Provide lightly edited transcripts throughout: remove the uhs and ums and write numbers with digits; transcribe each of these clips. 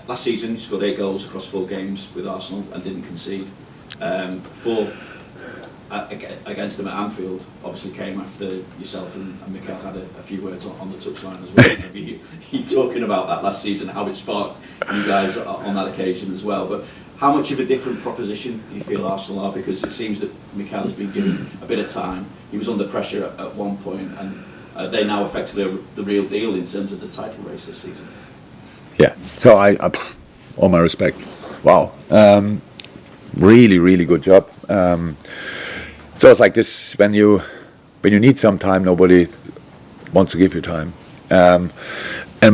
Last season he scored 8 goals across 4 games with Arsenal and didn't concede. 4 against them at Anfield obviously came after yourself and Mikel had a few words on the touchline as well. Maybe you talking about that last season, how it sparked you guys on that occasion as well. But how much of a different proposition do you feel Arsenal are? Because it seems that Mikel has been given a bit of time. He was under pressure at one point, and they now effectively are the real deal in terms of the title race this season. Yeah, so I all my respect. Wow, really, really good job. So it's like this when you need some time, nobody wants to give you time, and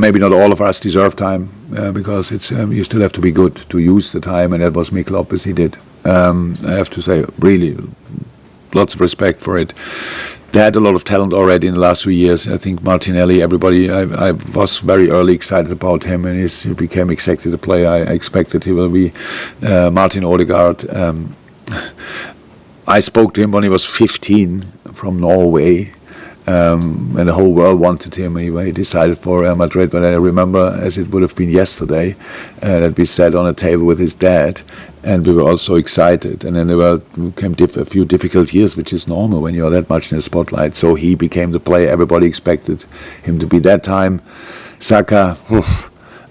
maybe not all of us deserve time because it's you still have to be good to use the time, and that was Mikel obviously did. I have to say, really, lots of respect for it. They had a lot of talent already in the last few years. I think Martinelli, everybody, I was very early excited about him, and he became exactly the player I expected he will be. Martin Odegaard. I spoke to him when he was 15 from Norway, and the whole world wanted him. He decided for Madrid, but I remember, as it would have been yesterday, that we sat on a table with his dad, and we were all so excited. And then there came a few difficult years, which is normal when you're that much in the spotlight. So he became the player everybody expected him to be that time. Saka,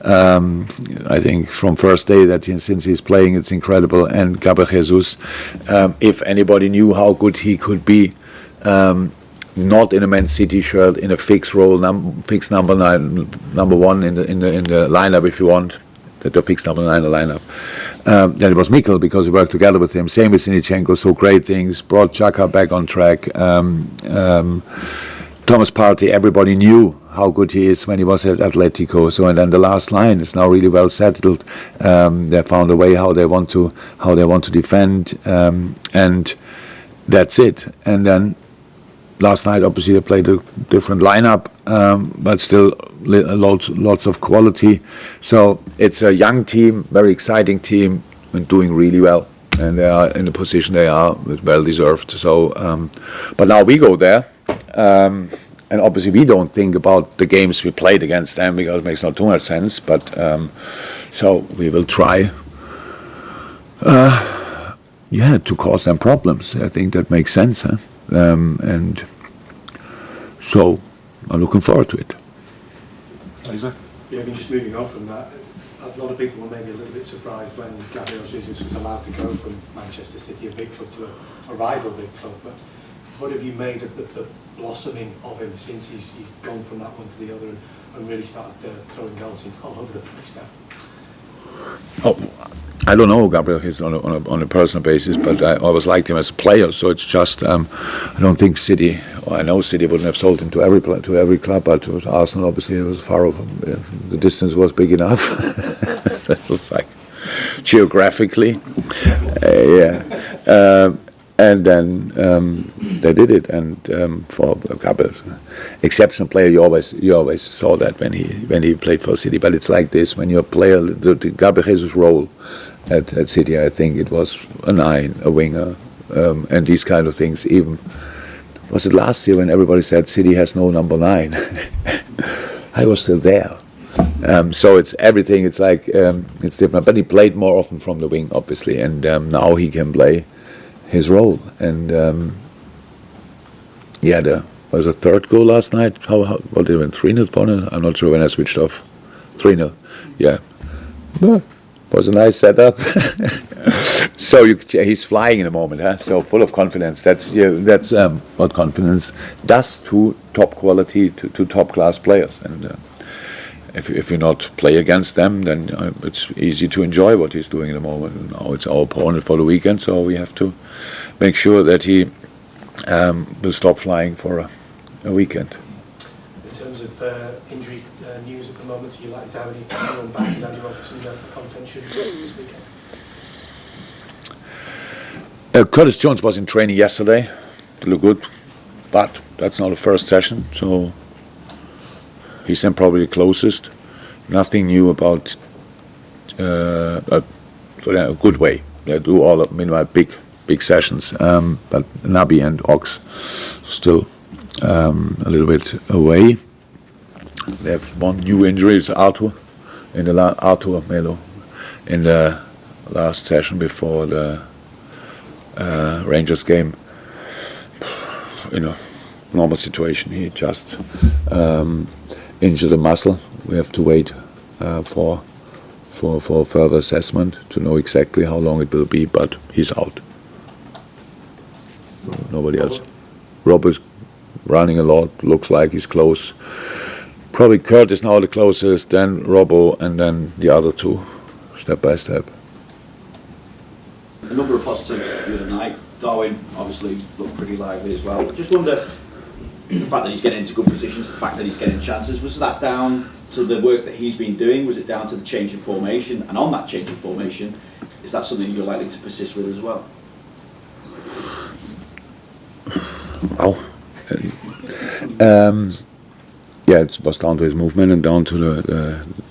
I think from first day since he's playing, it's incredible. And Gabriel Jesus, if anybody knew how good he could be, not in a Man City shirt, in a fixed role, fixed number 9, number 1 in the lineup, if you want, the fixed number 9 in the lineup. Then it was Mikel, because we worked together with him. Same with Zinchenko, so great things. Brought Xhaka back on track. Thomas Partey, everybody knew how good he is when he was at Atletico. So, and then the last line is now really well settled. They found a way how they want to defend, and that's it. And then last night, obviously, they played a different lineup, but still lots of quality. So it's a young team, very exciting team, and doing really well. And they are in the position they are, well deserved. So, but now we go there. And obviously we don't think about the games we played against them because it makes not too much sense. But so we will try, to cause them problems. I think that makes sense, huh? And so I'm looking forward to it. Isaac? Yeah, I mean, just moving on from that, a lot of people were maybe a little bit surprised when Gabriel Jesus was allowed to go from Manchester City, a big club, to a rival big club. But what have you made of the blossoming of him since he's gone from that one to the other and really started throwing goals in all over the place now? Oh, I don't know Gabriel Jesus on a personal basis, but I always liked him as a player. So it's just I don't think City, or I know City wouldn't have sold him to every club, but with Arsenal obviously it was far off. The distance was big enough. It was like geographically, yeah. And then they did it, and for Gabriel, exceptional player, you always saw that when he played for City. But it's like this: when you're a player, the Gabriel Jesus role at City, I think it was a 9, a winger, and these kind of things. Even was it last year when everybody said City has no number 9? I was still there. So it's everything. It's like it's different. But he played more often from the wing, obviously, and now he can play his role. And was a third goal last night. What did it went 3-0, 4-0? I'm not sure when I switched off. 3-0. Yeah. But was a nice setup. So he's flying in the moment, huh? So full of confidence. That's what confidence does to top quality, to top class players. And if you not play against them, then it's easy to enjoy what he's doing in the moment. Now it's our opponent for the weekend, so we have to make sure that he will stop flying for a weekend. In terms of injury news at the moment, are you likely to have anyone back? Is anyone for contention this weekend? Curtis Jones was in training yesterday. It looked good, but that's not the first session, so he's then probably the closest. Nothing new about so a good way. They do all of meanwhile big sessions, but Naby and Ox still a little bit away. They have one new injury. It's Artur Artur Melo in the last session before the Rangers game. In a normal situation, he just injured a muscle. We have to wait for further assessment to know exactly how long it will be, but he's out. Nobody else. Rob is running a lot, looks like he's close. Probably Kurt is now the closest, then Robbo, and then the other two, step by step. A number of positives the other night. Darwin obviously looked pretty lively as well. Just wonder, the fact that he's getting into good positions, the fact that he's getting chances, was that down to the work that he's been doing? Was it down to the change in formation? And on that change in formation, is that something you're likely to persist with as well? Wow. Yeah, it was down to his movement and down to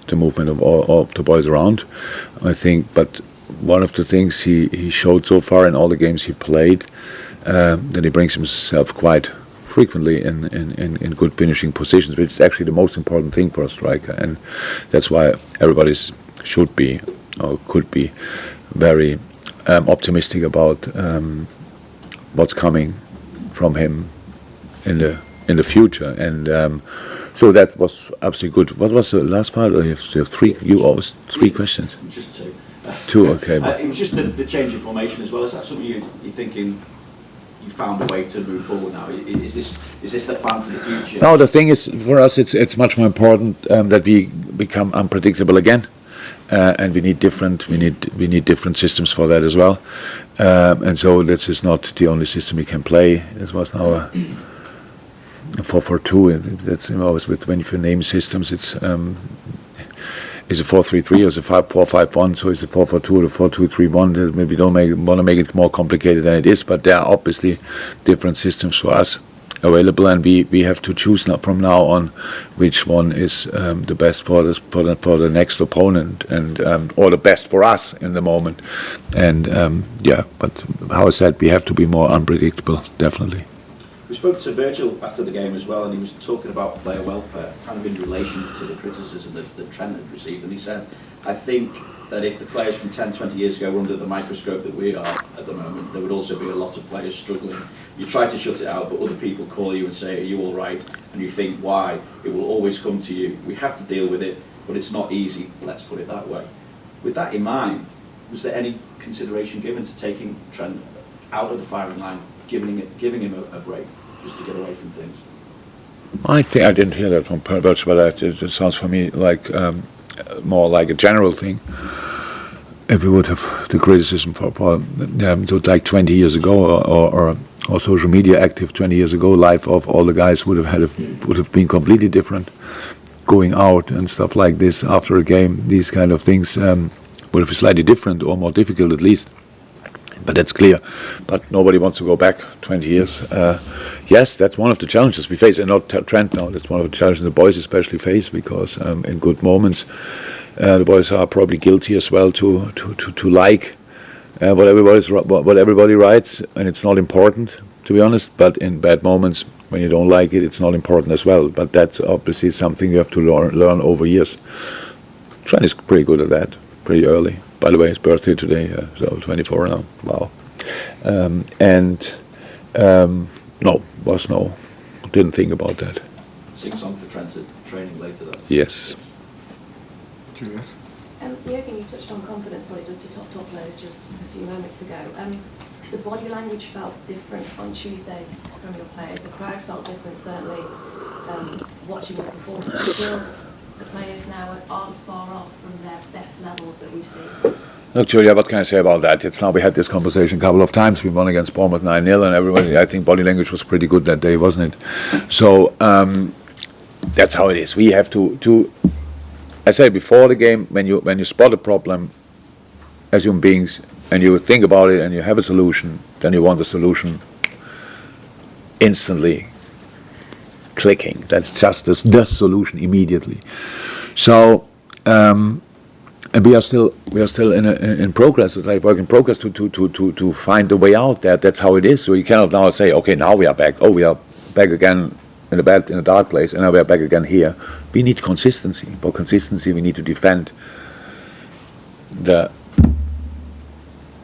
the movement of all the boys around, I think. But one of the things he showed so far in all the games he played, that he brings himself quite frequently in good finishing positions, which is actually the most important thing for a striker, and that's why everybody should be or could be very optimistic about what's coming from him in the future. And so that was absolutely good. What was the last part? You have three. You always three questions. Just two. Two, okay. It was just the change in formation as well. Is that something you're thinking you found a way to move forward now? Is this the plan for the future? No, the thing is, for us, it's much more important that we become unpredictable again, and we need different systems for that as well. And so this is not the only system we can play. This was now a 4-4-2. That's always when you name systems, it's a 4-3-3 or it's a 5-4-5-1. So it's a 4-4-2 or a 4-2-3-1. Maybe don't want to make it more complicated than it is, but there are obviously different systems for us available, and we have to choose from now on which one is the best for the next opponent, and or the best for us in the moment. And yeah, but how I said, we have to be more unpredictable, definitely. We spoke to Virgil after the game as well, and he was talking about player welfare, kind of in relation to the criticism that Trent had received. And he said, I think that if the players from 10, 20 years ago were under the microscope that we are at the moment, there would also be a lot of players struggling. You try to shut it out, but other people call you and say, are you all right? And you think, why? It will always come to you. We have to deal with it, but it's not easy, let's put it that way. With that in mind, was there any consideration given to taking Trent out of the firing line, giving him a break, just to get away from things? I think I didn't hear that from Birch, but it sounds for me like more like a general thing. If we would have the criticism for like 20 years ago, or social media active 20 years ago, life of all the guys would have been completely different. Going out and stuff like this after a game, these kind of things would have been slightly different or more difficult at least. But that's clear. But nobody wants to go back 20 years. Yes, that's one of the challenges we face, and not Trent now. That's one of the challenges the boys especially face, because in good moments, the boys are probably guilty as well to like what everybody writes, and it's not important, to be honest. But in bad moments, when you don't like it, it's not important as well. But that's obviously something you have to learn over years. Trent is pretty good at that, pretty early. By the way, his birthday today, so 24 now. Wow. No, didn't think about that. Sing song for Trent at training later though. Yes. Juliet? Jurgen, you touched on confidence when it does to top players just a few moments ago. The body language felt different on Tuesday from your players. The crowd felt different, certainly. Watching the performance, do you feel the players now aren't far off from their best levels that we've seen? Look, Julia, what can I say about that? It's now we had this conversation a couple of times. We won against Bournemouth 9-0, and everybody, I think body language was pretty good that day, wasn't it? So that's how it is. We have to I say before the game, when you spot a problem as human beings and you think about it and you have a solution, then you want the solution instantly clicking. That's just the solution immediately. So and we are still in progress. It's like work in progress to find a way out. That's how it is. So you cannot now say, okay, now we are back. Oh, we are back again in a dark place, and now we're back again here. We need consistency. For consistency, we need to defend the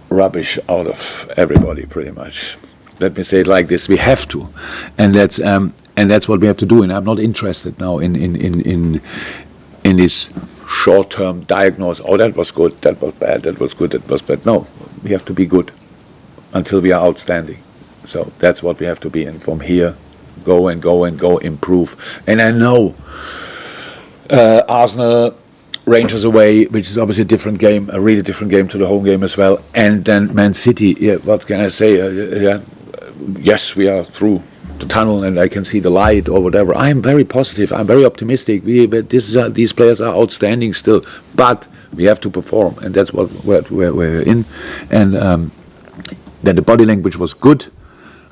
rubbish out of everybody, pretty much. Let me say it like this: we have to, and that's what we have to do. And I'm not interested now in this short-term diagnosis. Oh, that was good, that was bad, that was good, that was bad. No, we have to be good until we are outstanding. So that's what we have to be. And from here, go, improve. And I know Arsenal, Rangers away, which is obviously a different game, a really different game to the home game as well. And then Man City, yeah, what can I say? Yes, we are through the tunnel and I can see the light or whatever. I am very positive. I'm very optimistic. These players are outstanding still, but we have to perform, and that's what we're in. And then the body language was good.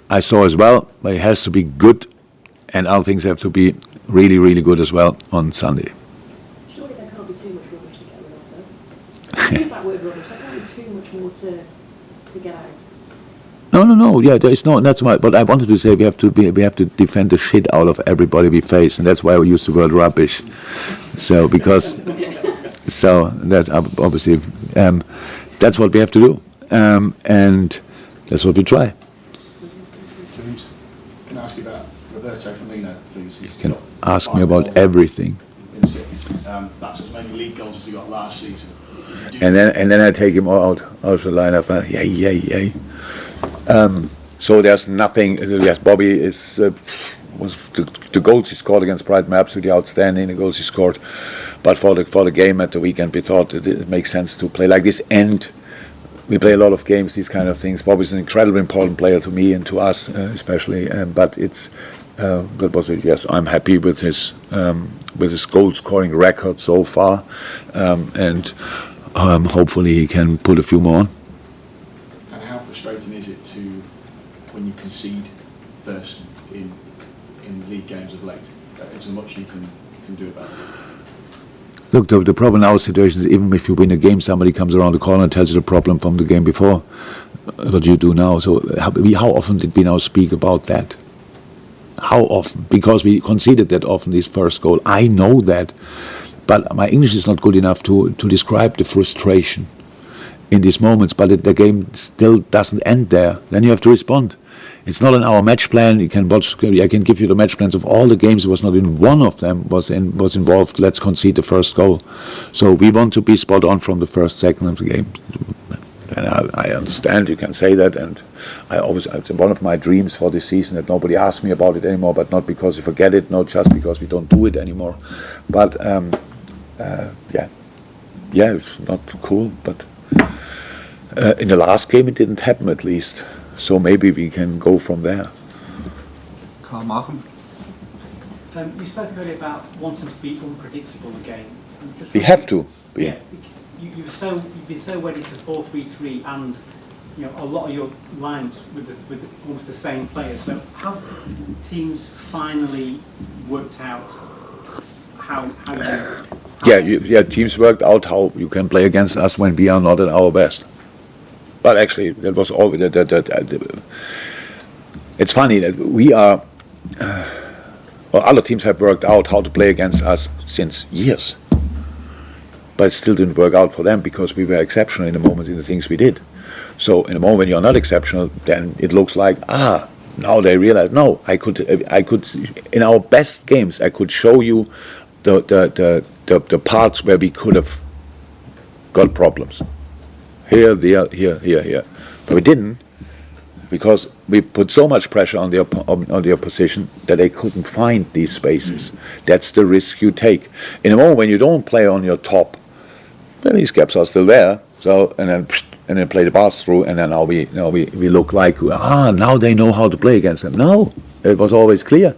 I saw as well, but it has to be good, and other things have to be really, really good as well on Sunday. Surely there can't be too much rubbish to get rid of, though. Use that word rubbish. There can't be too much more to get out. No. Yeah, there is no. That's why. But I wanted to say we have to defend the shit out of everybody we face, and that's why we use the word rubbish. So that obviously that's what we have to do, and that's what we try. James, can I ask you about Roberto Firmino, please? You can ask me about everything. In six. That's as many league goals as he got last season. And then I take him out of the lineup. Yay. So there's nothing. Yes, Bobby was the goals he scored against Brighton were absolutely outstanding. The goals he scored, but for the game at the weekend, we thought it makes sense to play like this. And we play a lot of games, these kind of things. Bobby's an incredibly important player to me and to us, especially. But it's that was it. Yes, I'm happy with his goal scoring record so far, and hopefully he can put a few more on. And how frustrating is it when you concede first in league games of late? It's as much you can do about it. Look, the problem in our situation is even if you win a game, somebody comes around the corner and tells you the problem from the game before. What you do now. So how often did we now speak about that? How often? Because we conceded that often, this first goal. I know that. But my English is not good enough to describe the frustration in these moments. But the game still doesn't end there. Then you have to respond. It's not in our match plan. You can watch. I can give you the match plans of all the games. It was not in one of them was involved. Let's concede the first goal. So we want to be spot on from the first second of the game. And I understand you can say that, and it's one of my dreams for this season that nobody asks me about it anymore. But not because you forget it, not just because we don't do it anymore. But it's not cool. But in the last game, it didn't happen at least. So maybe we can go from there. Carl Markham. You spoke earlier about wanting to be unpredictable again. We have to. Yeah, because you've been so wedded to 4-3-3, and a lot of your lines with almost the same players. So have teams finally worked out how teams worked out how you can play against us when we are not at our best. But actually, that was all. It's funny that we are. Other teams have worked out how to play against us since years, but it still didn't work out for them because we were exceptional in the moment in the things we did. So in the moment when you're not exceptional, then it looks like now they realize no. I could in our best games I could show you the parts where we could have got problems. Here, there, here. But we didn't, because we put so much pressure on the opposition that they couldn't find these spaces. That's the risk you take. In a moment when you don't play on your top, then these gaps are still there. So and then play the pass through, and then now we look like now they know how to play against them. No, it was always clear.